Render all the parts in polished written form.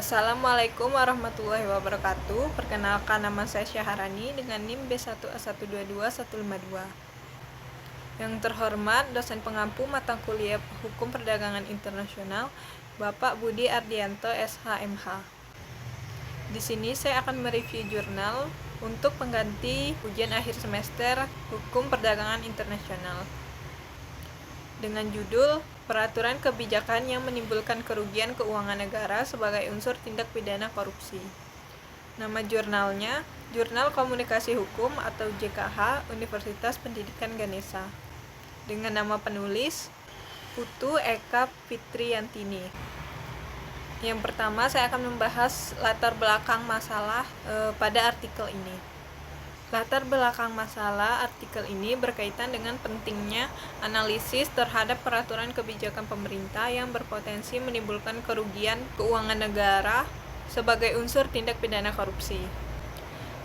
Assalamualaikum warahmatullahi wabarakatuh. Perkenalkan, nama saya Syaharani dengan NIM B1A122-152. Yang terhormat dosen pengampu mata kuliah Hukum Perdagangan Internasional, Bapak Budi Ardianto SHMH. Di sini saya akan mereview jurnal untuk pengganti ujian akhir semester Hukum Perdagangan Internasional dengan judul Peraturan Kebijakan yang Menimbulkan Kerugian Keuangan Negara sebagai Unsur Tindak Pidana Korupsi. Nama jurnalnya Jurnal Komunikasi Hukum atau JKH Universitas Pendidikan Ganesha, dengan nama penulis Putu Eka Fitriantini. Yang pertama, saya akan membahas latar belakang masalah pada artikel ini. Latar belakang masalah artikel ini berkaitan dengan pentingnya analisis terhadap peraturan kebijakan pemerintah yang berpotensi menimbulkan kerugian keuangan negara sebagai unsur tindak pidana korupsi.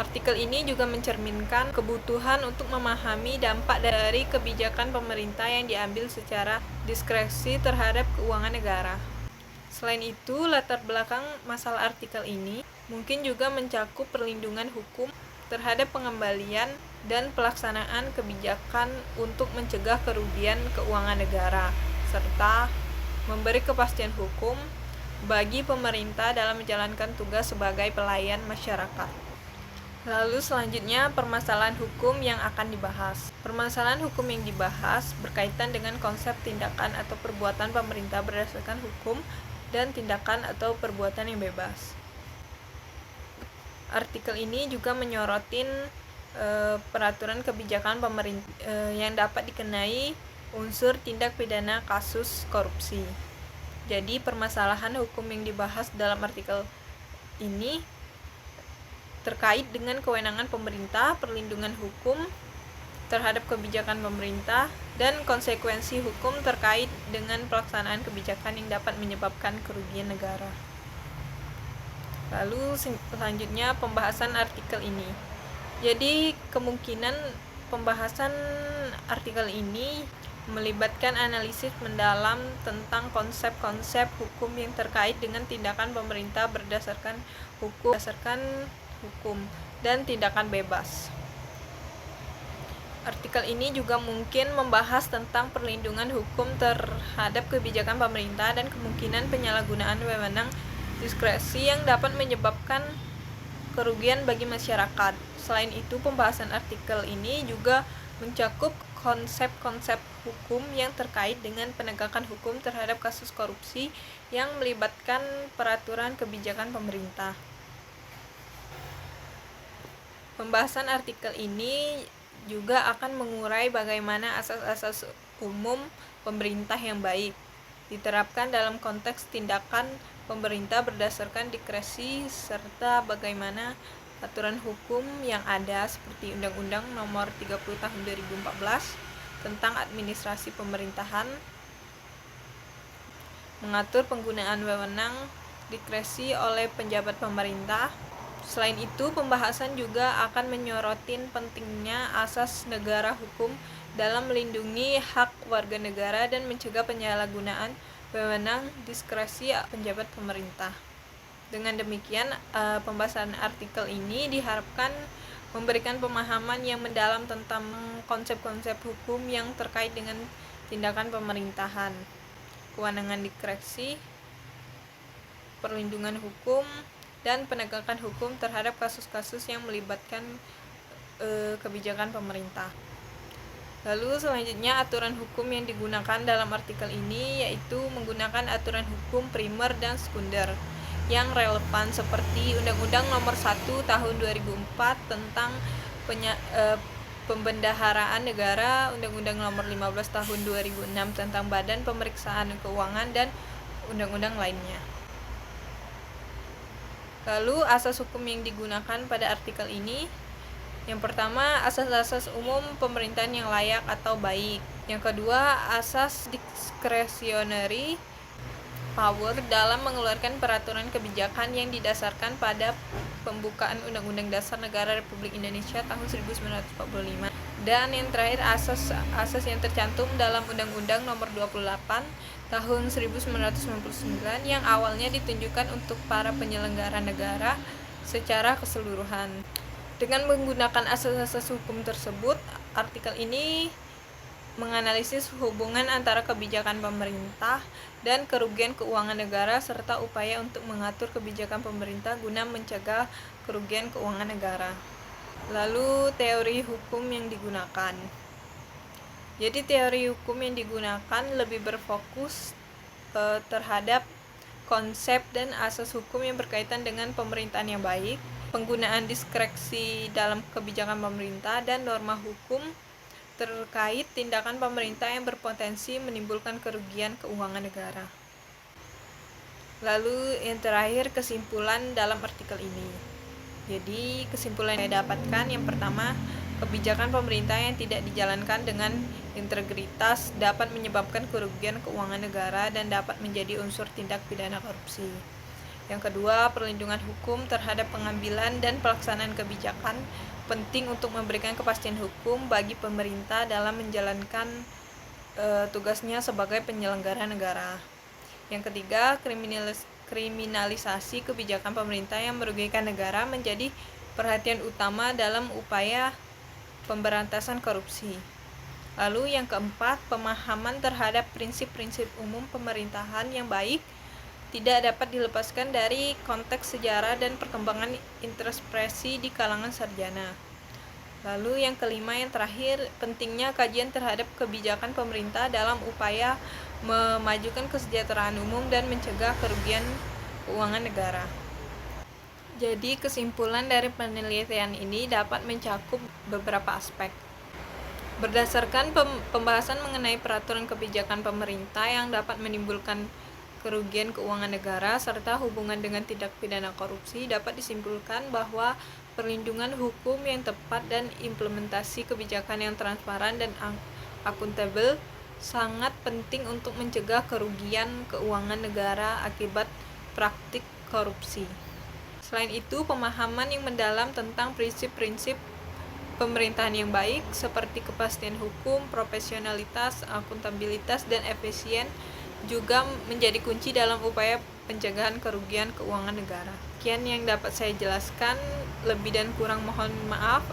Artikel ini juga mencerminkan kebutuhan untuk memahami dampak dari kebijakan pemerintah yang diambil secara diskresi terhadap keuangan negara. Selain itu, latar belakang masalah artikel ini mungkin juga mencakup perlindungan hukum terhadap pengembalian dan pelaksanaan kebijakan untuk mencegah kerugian keuangan negara, serta memberi kepastian hukum bagi pemerintah dalam menjalankan tugas sebagai pelayan masyarakat. Lalu selanjutnya, permasalahan hukum yang akan dibahas. Permasalahan hukum yang dibahas berkaitan dengan konsep tindakan atau perbuatan pemerintah berdasarkan hukum dan tindakan atau perbuatan yang bebas. Artikel ini juga menyorotin peraturan kebijakan pemerintah yang dapat dikenai unsur tindak pidana kasus korupsi. Jadi permasalahan hukum yang dibahas dalam artikel ini terkait dengan kewenangan pemerintah, perlindungan hukum terhadap kebijakan pemerintah, dan konsekuensi hukum terkait dengan pelaksanaan kebijakan yang dapat menyebabkan kerugian negara. Lalu selanjutnya pembahasan artikel ini. Jadi kemungkinan pembahasan artikel ini melibatkan analisis mendalam tentang konsep-konsep hukum yang terkait dengan tindakan pemerintah berdasarkan hukum dan tindakan bebas. Artikel ini juga mungkin membahas tentang perlindungan hukum terhadap kebijakan pemerintah dan kemungkinan penyalahgunaan wewenang diskresi yang dapat menyebabkan kerugian bagi masyarakat. Selain itu, pembahasan artikel ini juga mencakup konsep-konsep hukum yang terkait dengan penegakan hukum terhadap kasus korupsi yang melibatkan peraturan kebijakan pemerintah. Pembahasan artikel ini juga akan mengurai bagaimana asas-asas umum pemerintah yang baik diterapkan dalam konteks tindakan pemerintah berdasarkan diskresi, serta bagaimana aturan hukum yang ada seperti Undang-Undang Nomor 30 Tahun 2014 tentang Administrasi Pemerintahan mengatur penggunaan wewenang diskresi oleh pejabat pemerintah. Selain itu, pembahasan juga akan menyorotin pentingnya asas negara hukum dalam melindungi hak warga negara dan mencegah penyalahgunaan wewenang diskresi pejabat pemerintah. Dengan demikian, pembahasan artikel ini diharapkan memberikan pemahaman yang mendalam tentang konsep-konsep hukum yang terkait dengan tindakan pemerintahan, kewenangan diskresi, perlindungan hukum, dan penegakan hukum terhadap kasus-kasus yang melibatkan kebijakan pemerintah. Lalu selanjutnya, aturan hukum yang digunakan dalam artikel ini yaitu menggunakan aturan hukum primer dan sekunder yang relevan seperti Undang-Undang Nomor 1 Tahun 2004 tentang Pembendaharaan Negara, Undang-Undang Nomor 15 Tahun 2006 tentang Badan Pemeriksaan Keuangan, dan undang-undang lainnya. Lalu asas hukum yang digunakan pada artikel ini, yang pertama, asas-asas umum pemerintahan yang layak atau baik. Yang kedua, asas discretionary power dalam mengeluarkan peraturan kebijakan yang didasarkan pada pembukaan Undang-Undang Dasar Negara Republik Indonesia tahun 1945. Dan yang terakhir asas yang tercantum dalam Undang-Undang Nomor 28 Tahun 1999 yang awalnya ditunjukkan untuk para penyelenggara negara secara keseluruhan. Dengan menggunakan asas-asas hukum tersebut, artikel ini menganalisis hubungan antara kebijakan pemerintah dan kerugian keuangan negara serta upaya untuk mengatur kebijakan pemerintah guna mencegah kerugian keuangan negara. Lalu teori hukum yang digunakan. Jadi teori hukum yang digunakan lebih berfokus terhadap konsep dan asas hukum yang berkaitan dengan pemerintahan yang baik, penggunaan diskresi dalam kebijakan pemerintah, dan norma hukum terkait tindakan pemerintah yang berpotensi menimbulkan kerugian keuangan negara. Lalu yang terakhir, kesimpulan dalam artikel ini. Jadi kesimpulan yang didapatkan, yang pertama, kebijakan pemerintah yang tidak dijalankan dengan integritas dapat menyebabkan kerugian keuangan negara dan dapat menjadi unsur tindak pidana korupsi. Yang kedua, perlindungan hukum terhadap pengambilan dan pelaksanaan kebijakan penting untuk memberikan kepastian hukum bagi pemerintah dalam menjalankan tugasnya sebagai penyelenggara negara. Yang ketiga, kriminalisasi kebijakan pemerintah yang merugikan negara menjadi perhatian utama dalam upaya pemberantasan korupsi. Lalu yang keempat, pemahaman terhadap prinsip-prinsip umum pemerintahan yang baik tidak dapat dilepaskan dari konteks sejarah dan perkembangan interspresi di kalangan sarjana. Lalu yang kelima, yang terakhir, pentingnya kajian terhadap kebijakan pemerintah dalam upaya memajukan kesejahteraan umum dan mencegah kerugian keuangan negara. Jadi kesimpulan dari penelitian ini dapat mencakup beberapa aspek. Berdasarkan pembahasan mengenai peraturan kebijakan pemerintah yang dapat menimbulkan kerugian keuangan negara serta hubungan dengan tindak pidana korupsi, dapat disimpulkan bahwa perlindungan hukum yang tepat dan implementasi kebijakan yang transparan dan akuntabel sangat penting untuk mencegah kerugian keuangan negara akibat praktik korupsi. Selain itu, pemahaman yang mendalam tentang prinsip-prinsip pemerintahan yang baik seperti kepastian hukum, profesionalitas, akuntabilitas, dan efisien juga menjadi kunci dalam upaya pencegahan kerugian keuangan negara. Sekian yang dapat saya jelaskan, lebih dan kurang mohon maaf.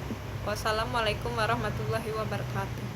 Wassalamualaikum warahmatullahi wabarakatuh.